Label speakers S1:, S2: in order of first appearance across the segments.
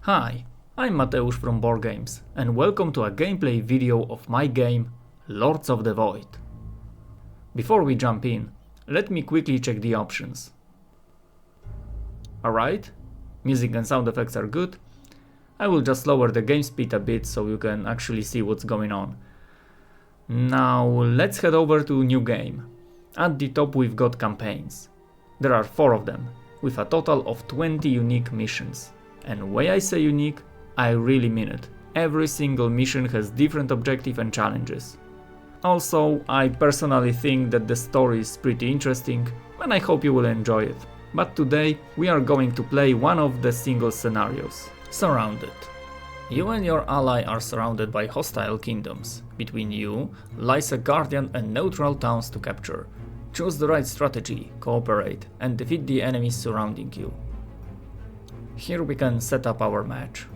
S1: Hi, I'm Mateusz from Board Games and welcome to a gameplay video of my game Lords of the Void. Before we jump in, let me quickly check the options. Alright, music and sound effects are good. I will just lower the game speed a bit so you can actually see what's going on. Now let's head over to new game. At the top we've got campaigns. There are 4 of them, with a total of 20 unique missions. And when I say unique, I really mean it. Every single mission has different objective and challenges. Also, I personally think that the story is pretty interesting and I hope you will enjoy it. But today we are going to play one of the single scenarios. Surrounded. You and your ally are surrounded by hostile kingdoms. Between you lies a guardian and neutral towns to capture. Choose the right strategy, cooperate, and defeat the enemies surrounding you. Here we can set up our match.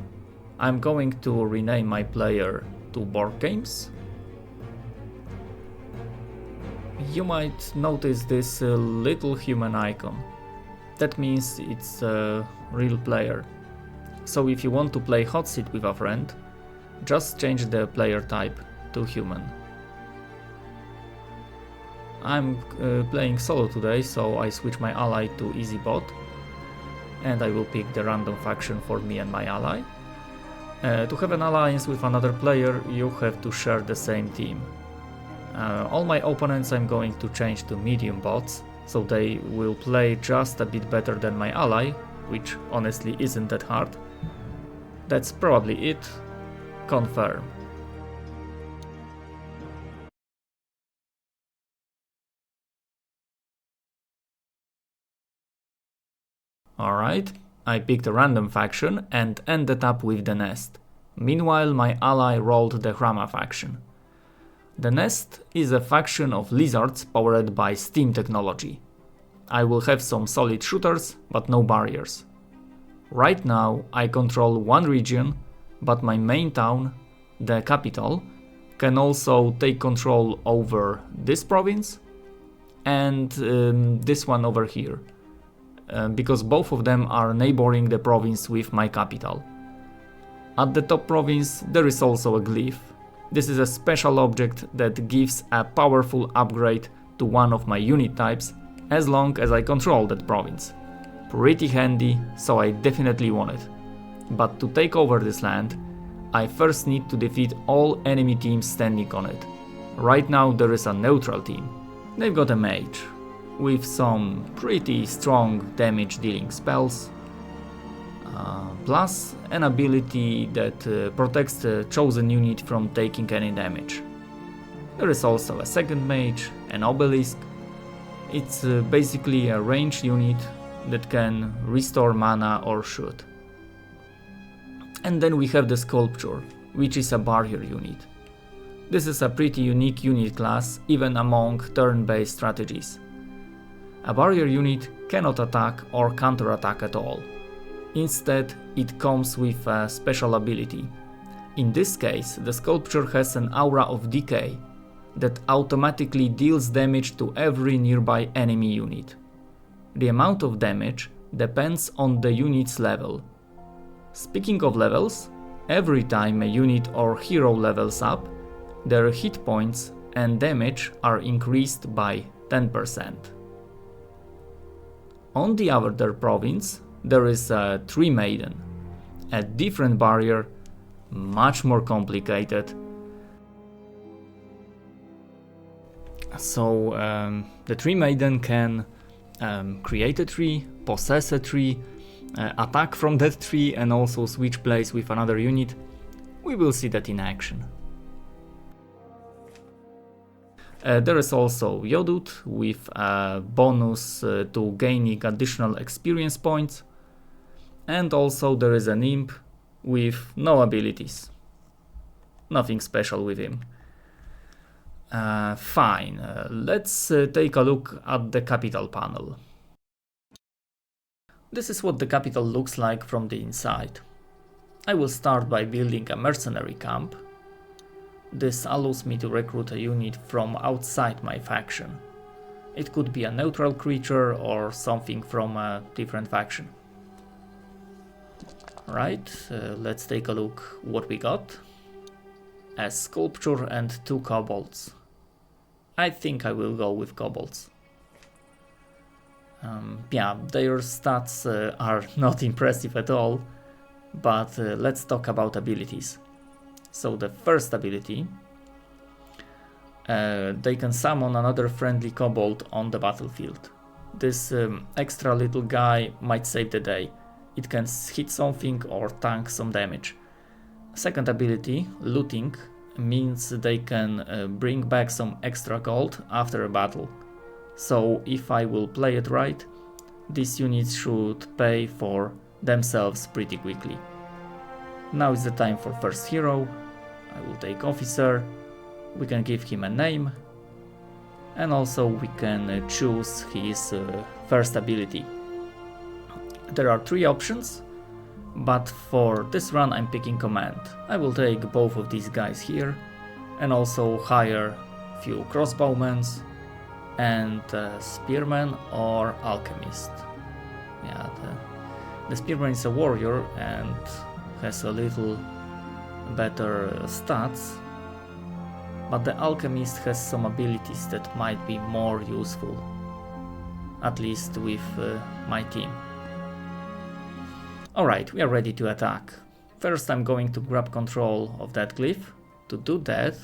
S1: I'm going to rename my player to Board Games. You might notice this little human icon. That means it's a real player. So if you want to play hot seat with a friend, just change the player type to human. I'm playing solo today, so I switch my ally to easy bot. And I will pick the random faction for me and my ally. To have an alliance with another player, you have to share the same team. All my opponents I'm going to change to medium bots, so they will play just a bit better than my ally, which honestly isn't that hard. That's probably it. Confirm. Alright, I picked a random faction and ended up with the Nest. Meanwhile, my ally rolled the Hrama faction. The Nest is a faction of lizards powered by steam technology. I will have some solid shooters, but no barriers. Right now I control one region, but my main town, the capital, can also take control over this province and this one over here. Because both of them are neighboring the province with my capital. At the top province there is also a glyph. This is a special object that gives a powerful upgrade to one of my unit types as long as I control that province. Pretty handy, so I definitely want it. But to take over this land, I first need to defeat all enemy teams standing on it. Right now there is a neutral team. They've got a mage with some pretty strong damage dealing spells, plus an ability that protects the chosen unit from taking any damage. There is also a second mage, an obelisk. It's basically a ranged unit that can restore mana or shoot. And then we have the sculpture, which is a barrier unit. This is a pretty unique unit class even among turn-based strategies. A barrier unit cannot attack or counter-attack at all. Instead, it comes with a special ability. In this case, the sculpture has an aura of decay that automatically deals damage to every nearby enemy unit. The amount of damage depends on the unit's level. Speaking of levels, every time a unit or hero levels up, their hit points and damage are increased by 10%. On the other province, there is a Tree Maiden, a different barrier, much more complicated. So the Tree Maiden can create a tree, possess a tree, attack from that tree and also switch place with another unit. We will see that in action. There is also Yodut with a bonus to gaining additional experience points, and also there is an imp with no abilities. Nothing special with him. Fine, let's take a look at the capital panel. This is what the capital looks like from the inside. I will start by building a mercenary camp. This allows me to recruit a unit from outside my faction. It could be a neutral creature or something from a different faction. Right, let's take a look what we got. A sculpture and 2 kobolds. I think I will go with kobolds. Yeah, their stats are not impressive at all, but let's talk about abilities. So the first ability, they can summon another friendly kobold on the battlefield. This extra little guy might save the day. It can hit something or tank some damage. Second ability, looting, means they can bring back some extra gold after a battle. So if I will play it right, these units should pay for themselves pretty quickly. Now is the time for first hero. I will take officer. We can give him a name. And also we can choose his first ability. There are 3 options, but for this run I'm picking command. I will take both of these guys here and also hire a few crossbowmen and spearman or alchemist. Yeah, the spearman is a warrior and has a little better stats, but the alchemist has some abilities that might be more useful, at least with my team. Alright, we are ready to attack. First I'm going to grab control of that glyph. To do that,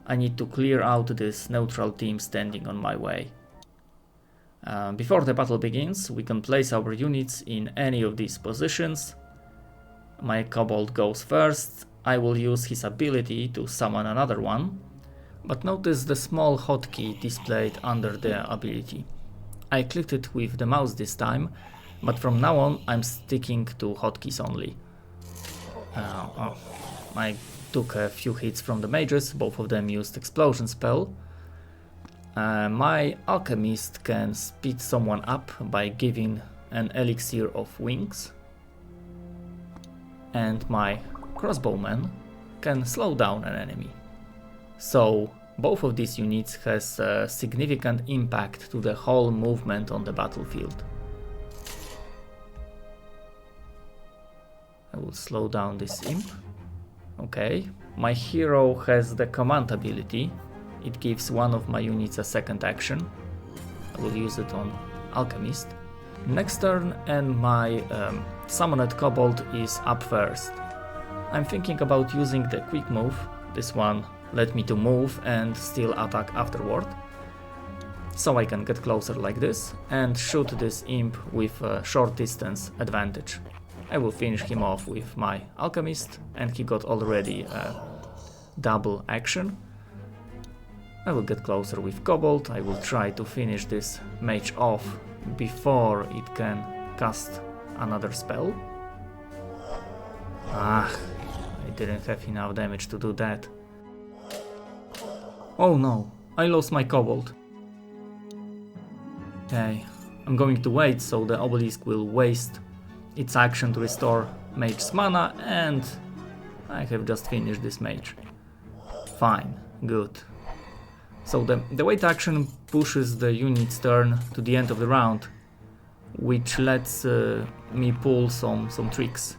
S1: I need to clear out this neutral team standing on my way. Before the battle begins, we can place our units in any of these positions. My kobold goes first. I will use his ability to summon another one. But notice the small hotkey displayed under the ability. I clicked it with the mouse this time, but from now on I'm sticking to hotkeys only. I took a few hits from the mages, both of them used explosion spell. My alchemist can speed someone up by giving an elixir of wings. And my crossbowman can slow down an enemy. So both of these units has a significant impact to the whole movement on the battlefield. I will slow down this imp. Okay, my hero has the command ability. It gives one of my units a second action. I will use it on alchemist. Next turn and my summoned kobold is up first. I'm thinking about using the quick move. This one let me to move and still attack afterward. So I can get closer like this and shoot this imp with a short distance advantage. I will finish him off with my alchemist and he got already a double action. I will get closer with kobold. I will try to finish this mage off before it can cast another spell. I didn't have enough damage to do that. Oh no, I lost my kobold. Okay, I'm going to wait so the obelisk will waste its action to restore mage's mana, and I have just finished this mage. Fine, good. So the wait action pushes the unit's turn to the end of the round, which lets me pull some tricks.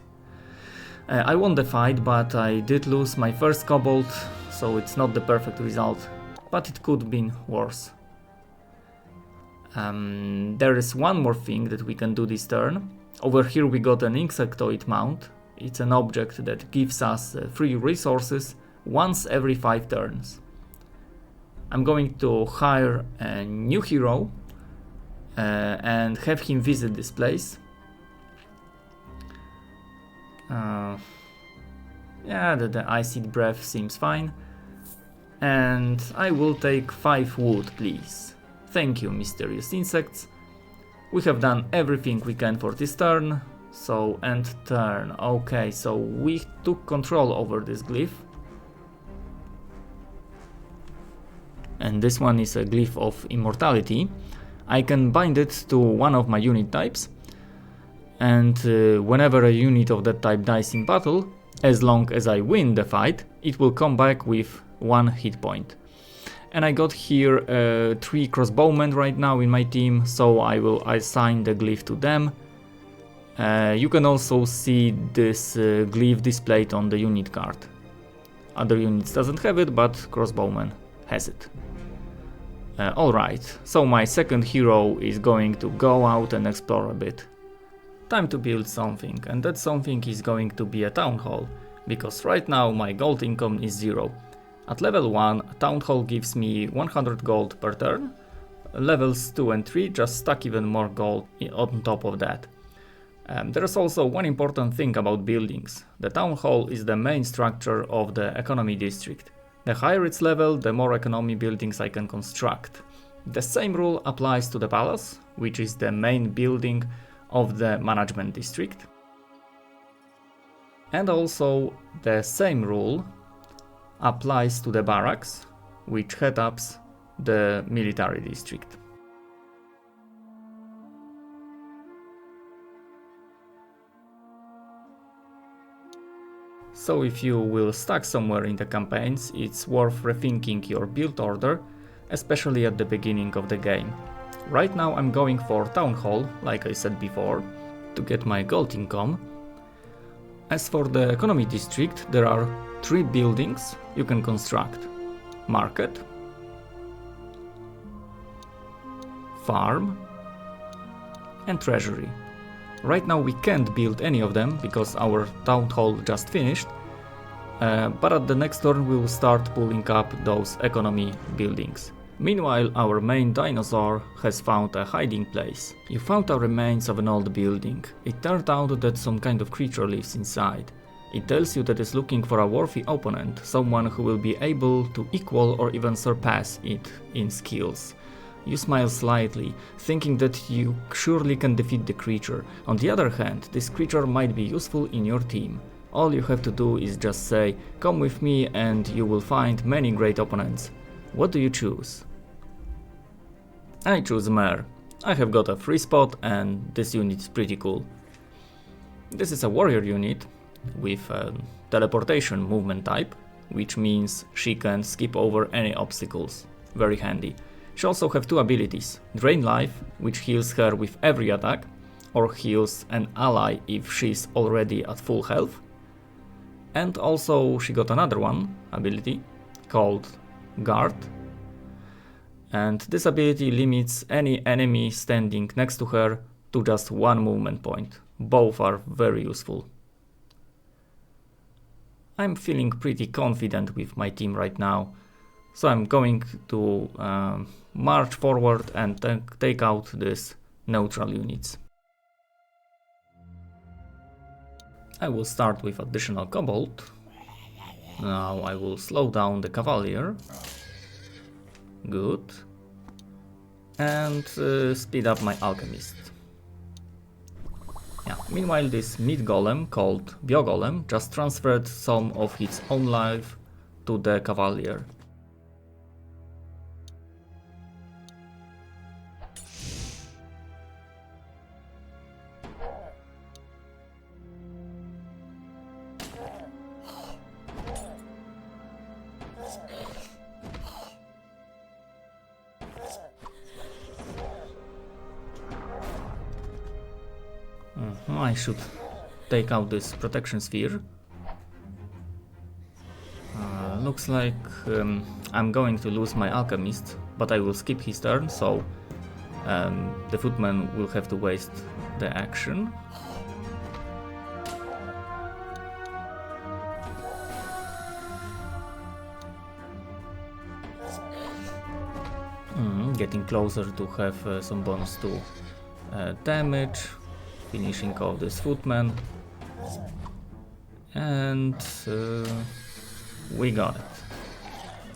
S1: I won the fight, but I did lose my first kobold, so it's not the perfect result, but it could have been worse. There is one more thing that we can do this turn. Over here we got an insectoid mount. It's an object that gives us free resources once every 5 turns. I'm going to hire a new hero and have him visit this place. Yeah, the acid breath seems fine. And I will take 5 wood, please. Thank you, mysterious insects. We have done everything we can for this turn. So, end turn. Okay, so we took control over this glyph. And this one is a glyph of immortality. I can bind it to one of my unit types. And whenever a unit of that type dies in battle, as long as I win the fight, it will come back with 1 hit point. And I got here 3 crossbowmen right now in my team, so I will assign the glyph to them. You can also see this glyph displayed on the unit card. Other units doesn't have it, but crossbowman has it. Alright, so my second hero is going to go out and explore a bit. Time to build something, and that something is going to be a town hall, because right now my gold income is 0. At level 1, a town hall gives me 100 gold per turn. Levels 2 and 3 just stack even more gold on top of that. There is also one important thing about buildings. The town hall is the main structure of the economy district. The higher its level, the more economy buildings I can construct. The same rule applies to the palace, which is the main building of the management district. And also the same rule applies to the barracks, which head up the military district. So if you will stack somewhere in the campaigns, it's worth rethinking your build order, especially at the beginning of the game. Right now I'm going for Town Hall, like I said before, to get my gold income. As for the economy district, there are 3 buildings you can construct: market, farm, and treasury. Right now we can't build any of them because our town hall just finished, but at the next turn we will start pulling up those economy buildings. Meanwhile, our main dinosaur has found a hiding place. You found the remains of an old building. It turned out that some kind of creature lives inside. It tells you that it's looking for a worthy opponent, someone who will be able to equal or even surpass it in skills. You smile slightly, thinking that you surely can defeat the creature. On the other hand, this creature might be useful in your team. All you have to do is just say, "Come with me," and you will find many great opponents. What do you choose? I choose Mare. I have got a free spot and this unit is pretty cool. This is a warrior unit with a teleportation movement type, which means she can skip over any obstacles. Very handy. She also has 2 abilities: Drain Life, which heals her with every attack, or heals an ally if she's already at full health. And also she got another ability called Guard. And this ability limits any enemy standing next to her to just 1 movement point. Both are very useful. I'm feeling pretty confident with my team right now, so I'm going to march forward and take out these neutral units. I will start with additional Kobold. Now I will slow down the Cavalier. Good. And speed up my Alchemist. Yeah. Meanwhile, this mid golem called Biogolem just transferred some of its own life to the Cavalier. I should take out this protection sphere. Looks like I'm going to lose my alchemist, but I will skip his turn, so the footman will have to waste the action. Getting closer to have some bonus to damage. Finishing off this footman, and we got it.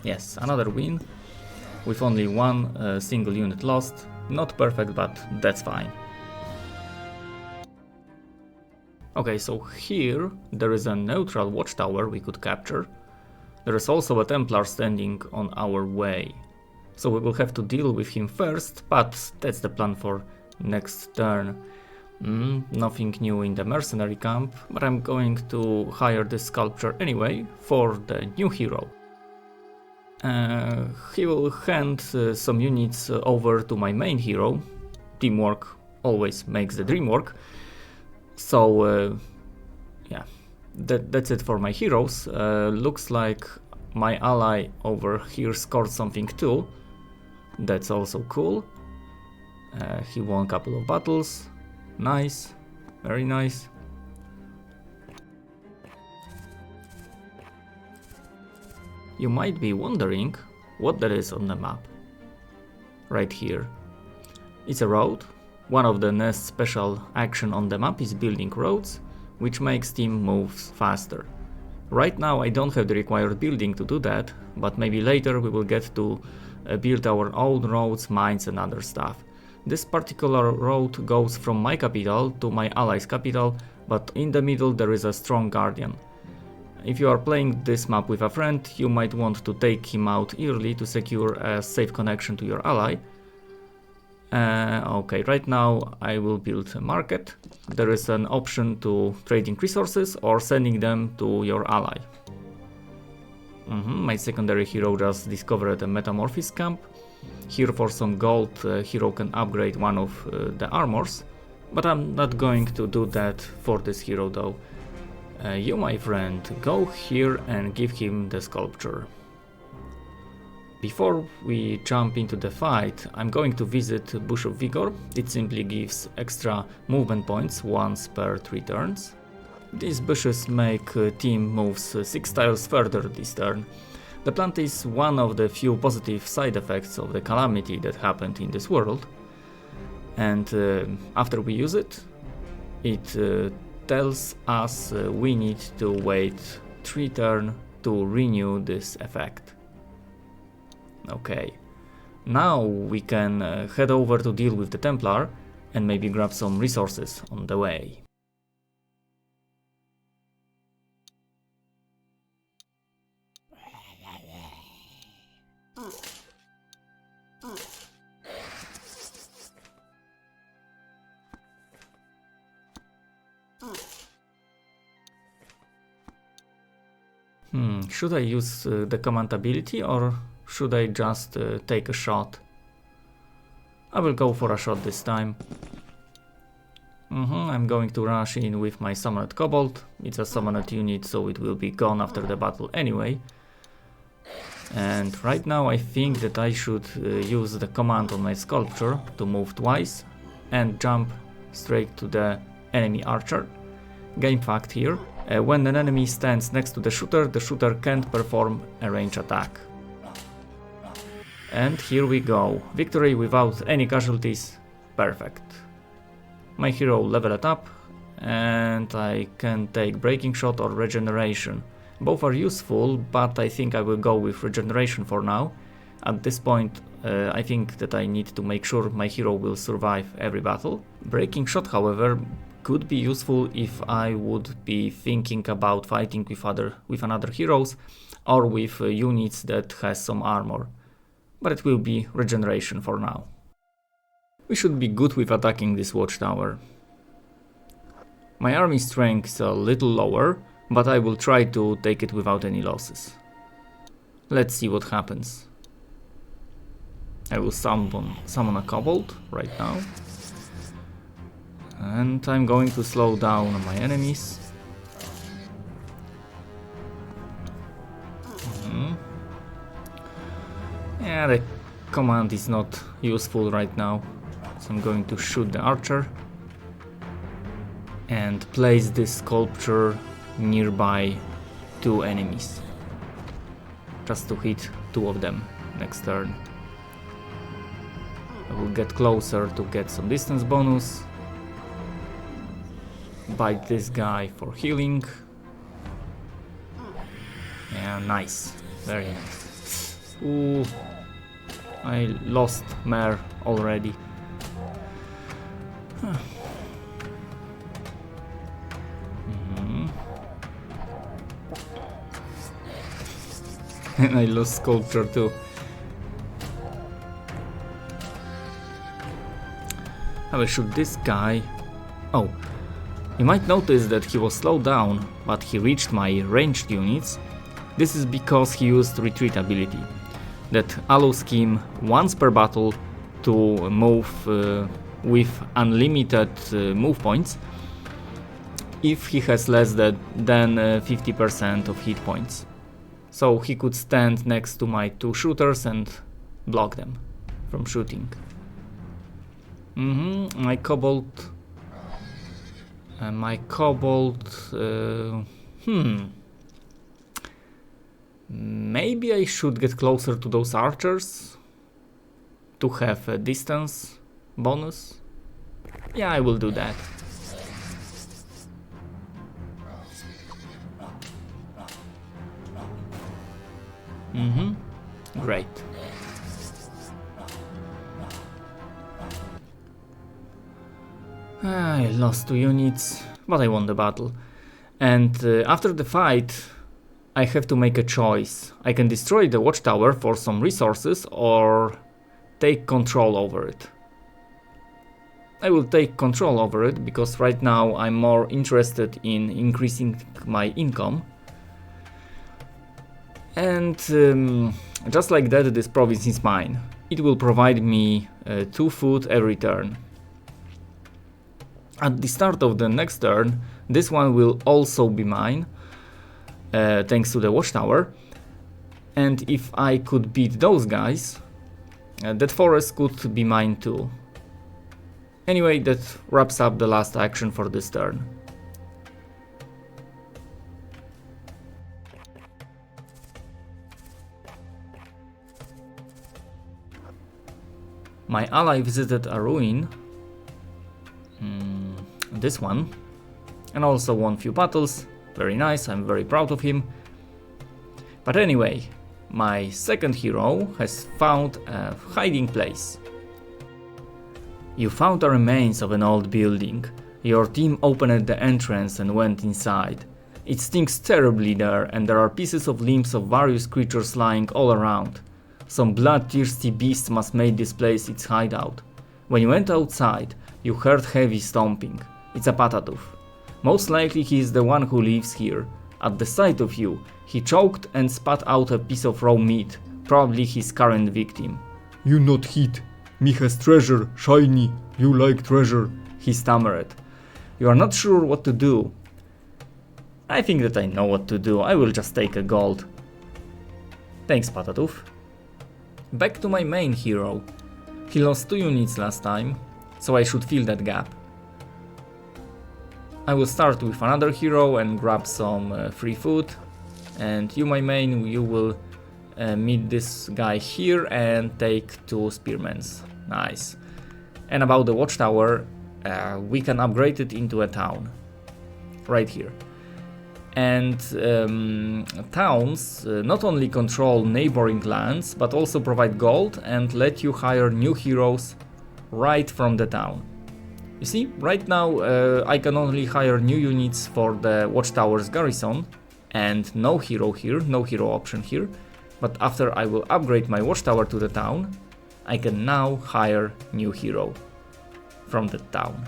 S1: Yes, another win with only 1 single unit lost. Not perfect, but that's fine. Okay, so here there is a neutral watchtower we could capture. There is also a Templar standing on our way, so we will have to deal with him first, but that's the plan for next turn. Nothing new in the mercenary camp, but I'm going to hire this sculpture anyway for the new hero. He will hand some units over to my main hero. Teamwork always makes the dream work. So yeah, that's it for my heroes. Looks like my ally over here scored something too. That's also cool. He won a couple of battles. Nice, very nice. You might be wondering what that is on the map. Right here. It's a road. One of the Nest's special action on the map is building roads, which makes team moves faster. Right now I don't have the required building to do that, but maybe later we will get to build our own roads, mines and other stuff. This particular road goes from my capital to my ally's capital, but in the middle there is a strong guardian. If you are playing this map with a friend, you might want to take him out early to secure a safe connection to your ally. Okay, right now I will build a market. There is an option to trading resources or sending them to your ally. My secondary hero just discovered a metamorphosis camp. Here for some gold, hero can upgrade one of the armors, but I'm not going to do that for this hero though. You, my friend, go here and give him the sculpture. Before we jump into the fight, I'm going to visit Bush of Vigor. It simply gives extra movement points once per 3 turns. These bushes make team moves 6 tiles further this turn. The plant is one of the few positive side effects of the calamity that happened in this world. And after we use it, it tells us we need to wait 3 turns to renew this effect. Okay, now we can head over to deal with the Templar and maybe grab some resources on the way. Should I use the command ability or should I just take a shot? I will go for a shot this time. I'm going to rush in with my summoned kobold. It's a summoned unit, so it will be gone after the battle anyway. And right now I think that I should use the command on my sculpture to move twice and jump straight to the enemy archer. Game fact here, when an enemy stands next to the shooter can't perform a range attack. And here we go, victory without any casualties, perfect. My hero leveled up and I can take breaking shot or regeneration. Both are useful, but I think I will go with regeneration for now. At this point I think that I need to make sure my hero will survive every battle. Breaking shot, however, could be useful if I would be thinking about fighting with another heroes or with units that has some armor. But it will be regeneration for now. We should be good with attacking this watchtower. My army strength is a little lower, but I will try to take it without any losses. Let's see what happens. I will summon a kobold right now. And I'm going to slow down my enemies. Yeah, the command is not useful right now, so I'm going to shoot the archer and place this sculpture nearby 2 enemies, just to hit 2 of them next turn. I will get closer to get some distance bonus, bite this guy for healing. Yeah, nice, very nice. Ooh, I lost Mare already. And I lost Sculpture too. I will shoot this guy. Oh, you might notice that he was slowed down, but he reached my ranged units. This is because he used retreat ability that allows him once per battle to move with unlimited move points. if he has less than 50% of hit points. So he could stand next to my two shooters and block them from shooting. My kobold... Maybe I should get closer to those archers to have a distance bonus. Yeah, I will do that. Great. I lost 2 units, but I won the battle. And after the fight, I have to make a choice. I can destroy the watchtower for some resources or take control over it. I will take control over it because right now I'm more interested in increasing my income. And just like that, this province is mine. It will provide me 2 food every turn. At the start of the next turn, this one will also be mine, thanks to the watchtower. And if I could beat those guys, that forest could be mine too. Anyway, that wraps up the last action for this turn. My ally visited a ruin, this one, and also won few battles. Very nice, I'm very proud of him. But anyway, my second hero has found a hiding place. You found the remains of an old building. Your team opened the entrance and went inside. It stinks terribly there, and there are pieces of limbs of various creatures lying all around. Some bloodthirsty beast must make this place its hideout. When you went outside, you heard heavy stomping. It's a Patatuf. Most likely he is the one who lives here. At the sight of you, he choked and spat out a piece of raw meat, probably his current victim.
S2: You not hit. Me has treasure, shiny, you like treasure,
S1: he stammered. You are not sure what to do. I think that I know what to do, I will just take a gold. Thanks, Patatuf. Back to my main hero. He lost 2 units last time, so I should fill that gap. I will start with another hero and grab some free food. And you, my main, you will meet this guy here and take 2 spearmans. Nice. And about the watchtower, we can upgrade it into a town. Right here. And towns not only control neighboring lands, but also provide gold and let you hire new heroes right from the town. You see, right now I can only hire new units for the watchtower's garrison and no hero here, no hero option here. But after I will upgrade my watchtower to the town, I can now hire new hero from the town.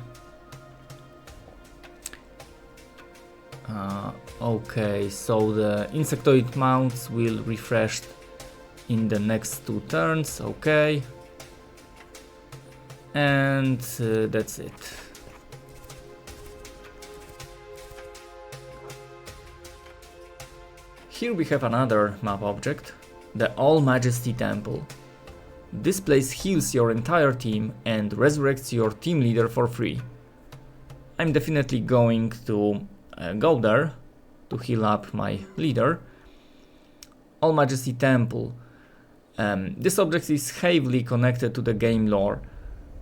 S1: Okay, so the insectoid mounts will refresh in the next 2 turns, okay. And that's it. Here we have another map object, the All Majesty Temple. This place heals your entire team and resurrects your team leader for free. I'm definitely going to go there to heal up my leader. All Majesty Temple. This object is heavily connected to the game lore.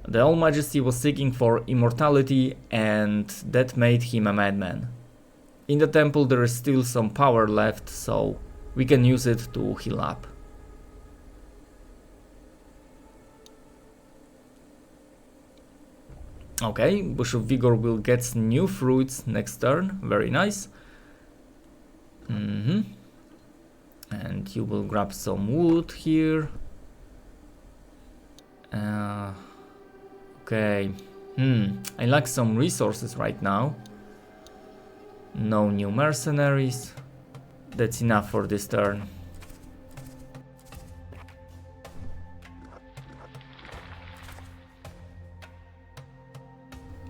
S1: The All Majesty was seeking for immortality and that made him a madman. In the temple there is still some power left, so we can use it to heal up. Okay, Bush of Vigor will get new fruits next turn, very nice. And you will grab some wood here. Okay, I lack some resources right now. No new mercenaries. That's enough for this turn.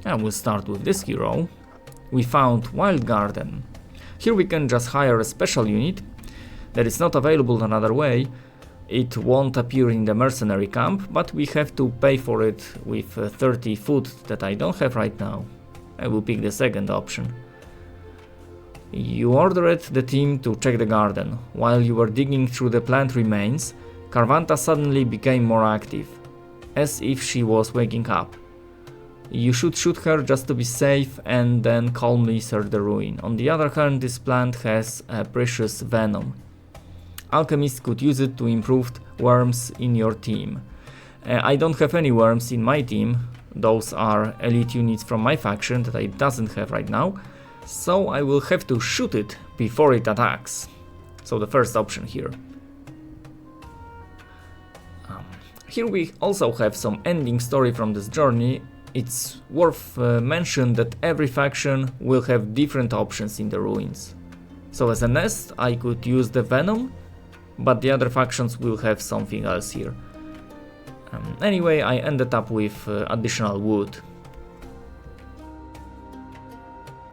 S1: I will start with this hero, we found Wild Garden. Here we can just hire a special unit that is not available another way. It won't appear in the mercenary camp, but we have to pay for it with 30 food that I don't have right now. I will pick the second option. You ordered the team to check the garden. While you were digging through the plant remains, Carvanta suddenly became more active, as if she was waking up. You should shoot her just to be safe and then calmly search the ruin. On the other hand, this plant has a precious venom. Alchemists could use it to improve worms in your team. I don't have any worms in my team. Those are elite units from my faction that I doesn't have right now, so I will have to shoot it before it attacks. So the first option here. Here we also have some ending story from this journey. It's worth mention that every faction will have different options in the ruins. So as a nest I could use the venom, but the other factions will have something else here. Anyway, I ended up with additional wood.